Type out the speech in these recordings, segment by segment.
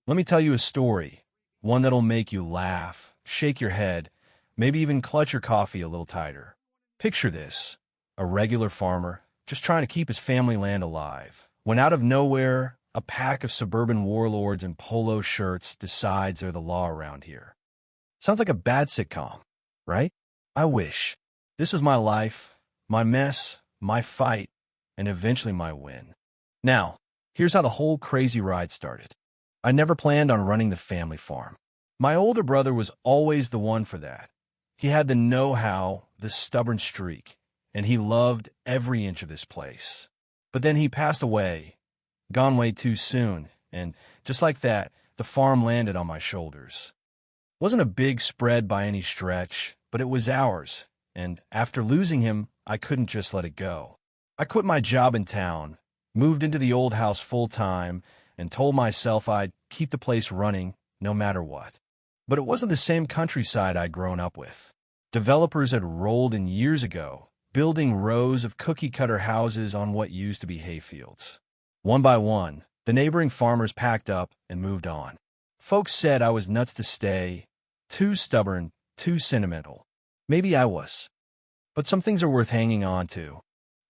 Let me tell you a story, one that'll make you laugh, shake your head, maybe even clutch your coffee a little tighter. Picture this, a regular farmer, just trying to keep his family land alive, when out of nowhere, a pack of suburban warlords in polo shirts decides they're the law around here. Sounds like a bad sitcom, right? I wish. This was my life, my mess, my fight, and eventually my win. Now, here's how the whole crazy ride started. I never planned on running the family farm. My older brother was always the one for that. He had the know-how, the stubborn streak, and he loved every inch of this place. But then he passed away, gone way too soon, and just like that, the farm landed on my shoulders. Wasn't a big spread by any stretch, but it was ours, and after losing him, I couldn't just let it go. I quit my job in town, moved into the old house full-time, and told myself I'd keep the place running no matter what. But it wasn't the same countryside I'd grown up with. Developers had rolled in years ago, building rows of cookie-cutter houses on what used to be hayfields. One by one, the neighboring farmers packed up and moved on. Folks said I was nuts to stay, too stubborn, too sentimental. Maybe I was. But some things are worth hanging on to.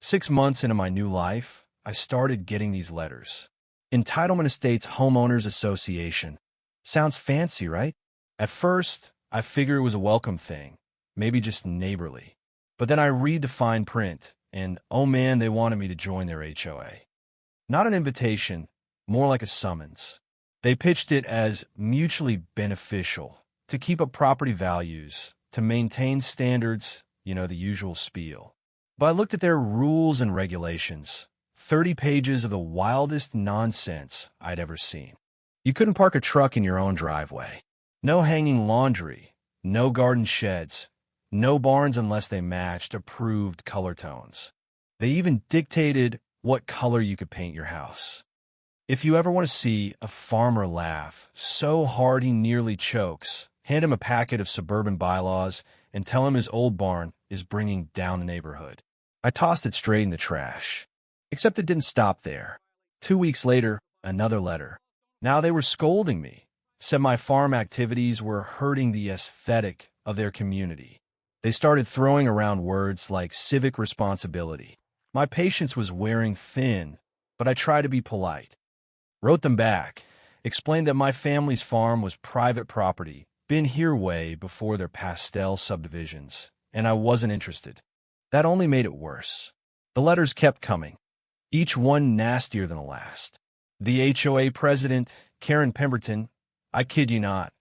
6 months into my new life, I started getting these letters. Entitlement Estates Homeowners Association. Sounds fancy, right? At first, I figured it was a welcome thing, maybe just neighborly. But then I read the fine print, and oh man, they wanted me to join their HOA. Not an invitation, more like a summons. They pitched it as mutually beneficial, to keep up property values, to maintain standards, the usual spiel. But I looked at their rules and regulations, 30 pages of the wildest nonsense I'd ever seen. You couldn't park a truck in your own driveway. No hanging laundry, no garden sheds, no barns unless they matched approved color tones. They even dictated what color you could paint your house. If you ever want to see a farmer laugh so hard he nearly chokes, hand him a packet of suburban bylaws and tell him his old barn is bringing down the neighborhood. I tossed it straight in the trash. Except it didn't stop there. 2 weeks later, another letter. Now they were scolding me, said my farm activities were hurting the aesthetic of their community. They started throwing around words like civic responsibility. My patience was wearing thin, but I tried to be polite. Wrote them back, explained that my family's farm was private property, been here way before their pastel subdivisions, and I wasn't interested. That only made it worse. The letters kept coming, each one nastier than the last. The HOA president, Karen Pemberton, I kid you not,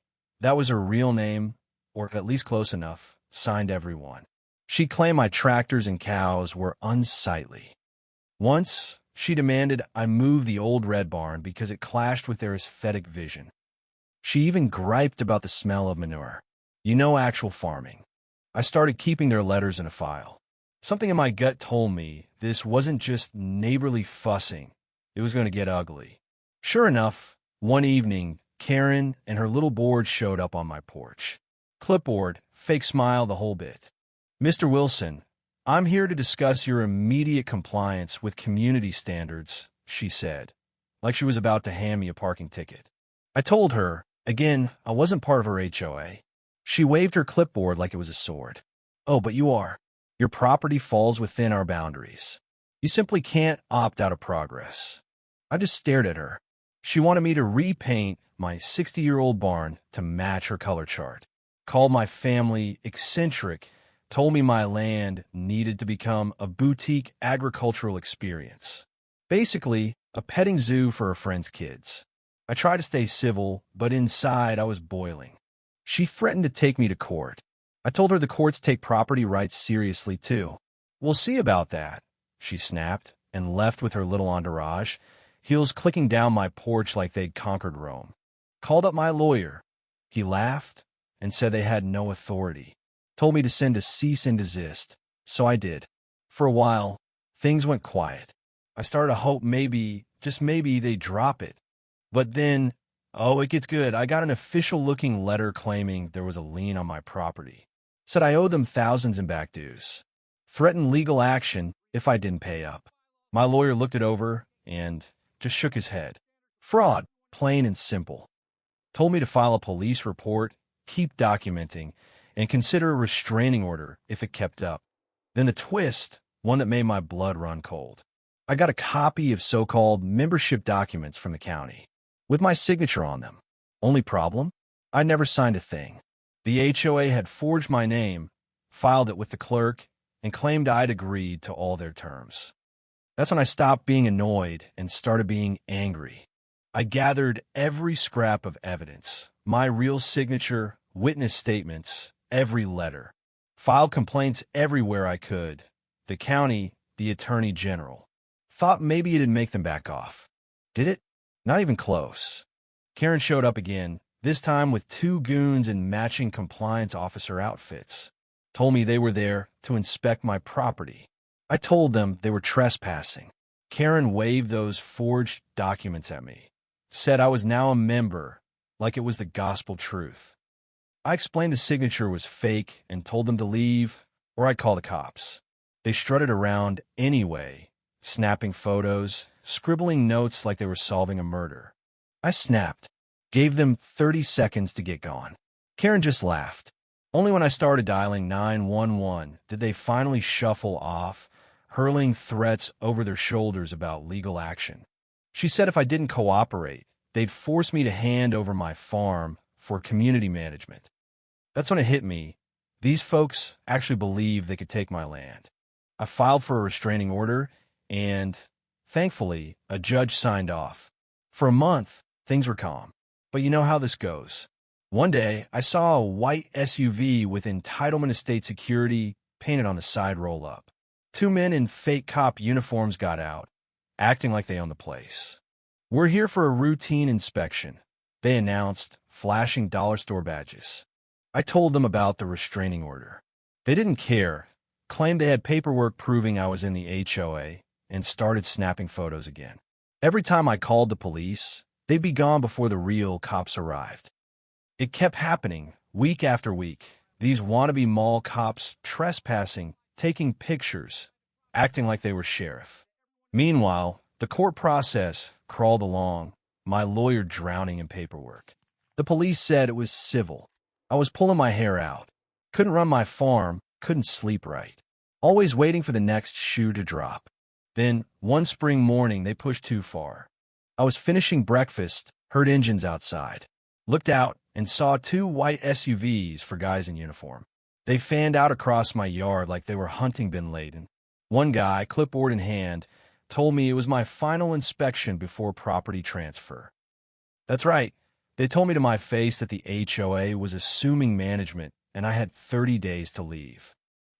that was her real name, or at least close enough, signed everyone. She claimed my tractors and cows were unsightly. Once, she demanded I move the old red barn because it clashed with their aesthetic vision. She even griped about the smell of manure. Actual farming. I started keeping their letters in a file. Something in my gut told me this wasn't just neighborly fussing. It was going to get ugly. Sure enough, one evening, Karen and her little board showed up on my porch. Clipboard, fake smile, the whole bit. Mr. Wilson, I'm here to discuss your immediate compliance with community standards, she said, like she was about to hand me a parking ticket. I told her, again, I wasn't part of her HOA. She waved her clipboard like it was a sword. Oh, but you are. Your property falls within our boundaries. You simply can't opt out of progress. I just stared at her. She wanted me to repaint my 60-year-old barn to match her color chart. Called my family eccentric, told me my land needed to become a boutique agricultural experience. Basically, a petting zoo for her friends' kids. I tried to stay civil, but inside I was boiling. She threatened to take me to court. I told her the courts take property rights seriously, too. We'll see about that, she snapped, and left with her little entourage, heels clicking down my porch like they'd conquered Rome. Called up my lawyer. He laughed and said they had no authority. Told me to send a cease and desist, so I did. For a while, things went quiet. I started to hope maybe, just maybe, they'd drop it. But then, oh, it gets good. I got an official-looking letter claiming there was a lien on my property. Said I owed them thousands in back dues. Threatened legal action if I didn't pay up. My lawyer looked it over and just shook his head. Fraud, plain and simple. Told me to file a police report, keep documenting, and consider a restraining order if it kept up. Then the twist, one that made my blood run cold. I got a copy of so-called membership documents from the county, with my signature on them. Only problem? I never signed a thing. The HOA had forged my name, filed it with the clerk, and claimed I'd agreed to all their terms. That's when I stopped being annoyed and started being angry. I gathered every scrap of evidence, my real signature, witness statements, every letter. Filed complaints everywhere I could. The county, the attorney general. Thought maybe it'd make them back off. Did it? Not even close. Karen showed up again, this time with 2 goons in matching compliance officer outfits. Told me they were there to inspect my property. I told them they were trespassing. Karen waved those forged documents at me. Said I was now a member, like it was the gospel truth. I explained the signature was fake and told them to leave, or I'd call the cops. They strutted around anyway, snapping photos, scribbling notes like they were solving a murder. I snapped, gave them 30 seconds to get gone. Karen just laughed. Only when I started dialing 911 did they finally shuffle off, hurling threats over their shoulders about legal action. She said if I didn't cooperate, they'd force me to hand over my farm for community management. That's when it hit me. These folks actually believed they could take my land. I filed for a restraining order, and, thankfully, a judge signed off. For a month, things were calm. But you know how this goes. One day, I saw a white SUV with entitlement estate security painted on the side roll-up. 2 men in fake cop uniforms got out, acting like they owned the place. We're here for a routine inspection, they announced, flashing dollar store badges. I told them about the restraining order. They didn't care, claimed they had paperwork proving I was in the HOA, and started snapping photos again. Every time I called the police, they'd be gone before the real cops arrived. It kept happening, week after week. These wannabe mall cops trespassing, taking pictures, acting like they were sheriff. Meanwhile, the court process crawled along, my lawyer drowning in paperwork. The police said it was civil. I was pulling my hair out. Couldn't run my farm, couldn't sleep right. Always waiting for the next shoe to drop. Then, one spring morning, they pushed too far. I was finishing breakfast, heard engines outside. Looked out and saw 2 white SUVs for guys in uniform. They fanned out across my yard like they were hunting bin laden. One guy, clipboard in hand, told me it was my final inspection before property transfer. That's right. They told me to my face that the HOA was assuming management and I had 30 days to leave.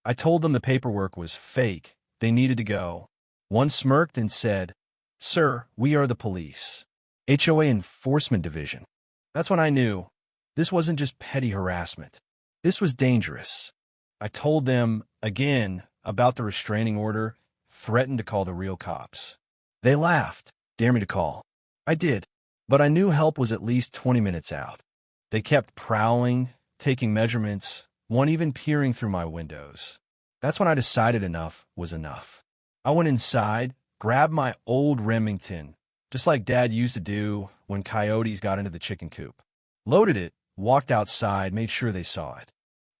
I told them the paperwork was fake. They needed to go. One smirked and said, "Sir, we are the police. HOA Enforcement Division." That's when I knew this wasn't just petty harassment. This was dangerous. I told them, again, about the restraining order, threatened to call the real cops. They laughed, dare me to call. I did, but I knew help was at least 20 minutes out. They kept prowling, taking measurements, one even peering through my windows. That's when I decided enough was enough. I went inside, grabbed my old Remington, just like Dad used to do when coyotes got into the chicken coop. Loaded it, walked outside, made sure they saw it.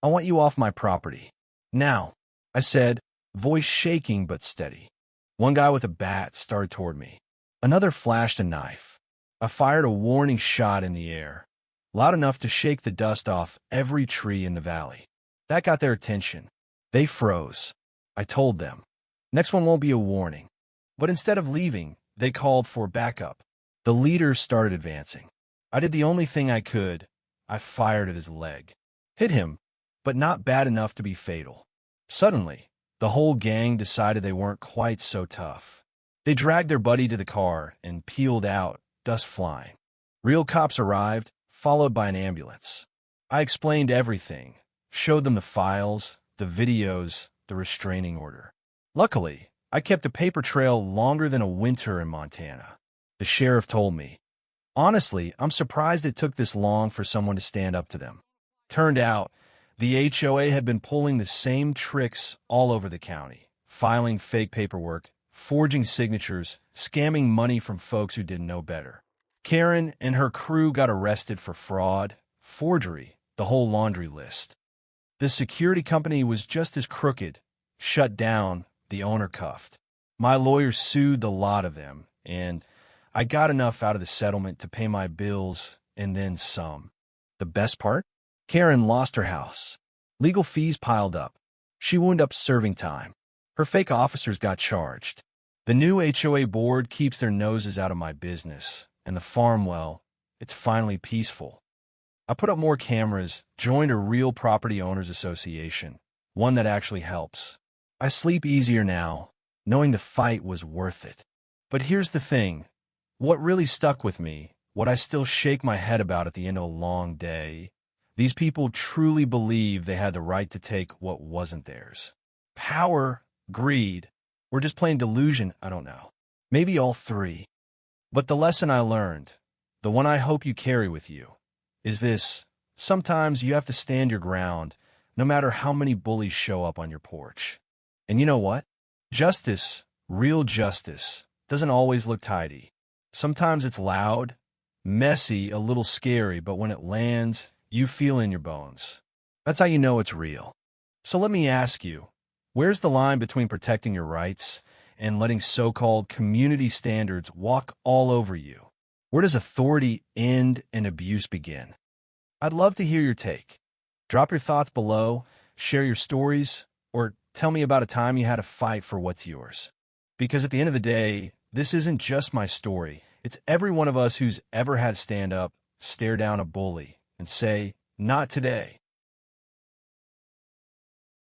"I want you off my property. Now," I said, voice shaking but steady. One guy with a bat started toward me. Another flashed a knife. I fired a warning shot in the air, loud enough to shake the dust off every tree in the valley. That got their attention. They froze. I told them, "Next one won't be a warning." But instead of leaving, they called for backup. The leader started advancing. I did the only thing I could. I fired at his leg. Hit him, but not bad enough to be fatal. Suddenly, the whole gang decided they weren't quite so tough. They dragged their buddy to the car and peeled out, dust flying. Real cops arrived, followed by an ambulance. I explained everything, showed them the files, the videos, the restraining order. Luckily, I kept a paper trail longer than a winter in Montana. The sheriff told me. Honestly, I'm surprised it took this long for someone to stand up to them. Turned out, the HOA had been pulling the same tricks all over the county, filing fake paperwork, forging signatures, scamming money from folks who didn't know better. Karen and her crew got arrested for fraud, forgery, the whole laundry list. The security company was just as crooked, shut down, the owner cuffed. My lawyer sued the lot of them, and I got enough out of the settlement to pay my bills and then some. The best part? Karen lost her house. Legal fees piled up. She wound up serving time. Her fake officers got charged. The new HOA board keeps their noses out of my business, and the farm, well, it's finally peaceful. I put up more cameras, joined a real property owners association, one that actually helps. I sleep easier now, knowing the fight was worth it. But here's the thing. What really stuck with me, what I still shake my head about at the end of a long day, these people truly believe they had the right to take what wasn't theirs. Power, greed, or just plain delusion, I don't know. Maybe all three. But the lesson I learned, the one I hope you carry with you, is this: sometimes you have to stand your ground, no matter how many bullies show up on your porch. And you know what? Justice, real justice, doesn't always look tidy. Sometimes it's loud, messy, a little scary, but when it lands, you feel in your bones. That's how you know it's real. So let me ask you, where's the line between protecting your rights and letting so-called community standards walk all over you? Where does authority end and abuse begin? I'd love to hear your take. Drop your thoughts below, share your stories, or tell me about a time you had to fight for what's yours. Because at the end of the day, this isn't just my story. It's every one of us who's ever had to stand up, stare down a bully, and say, "Not today."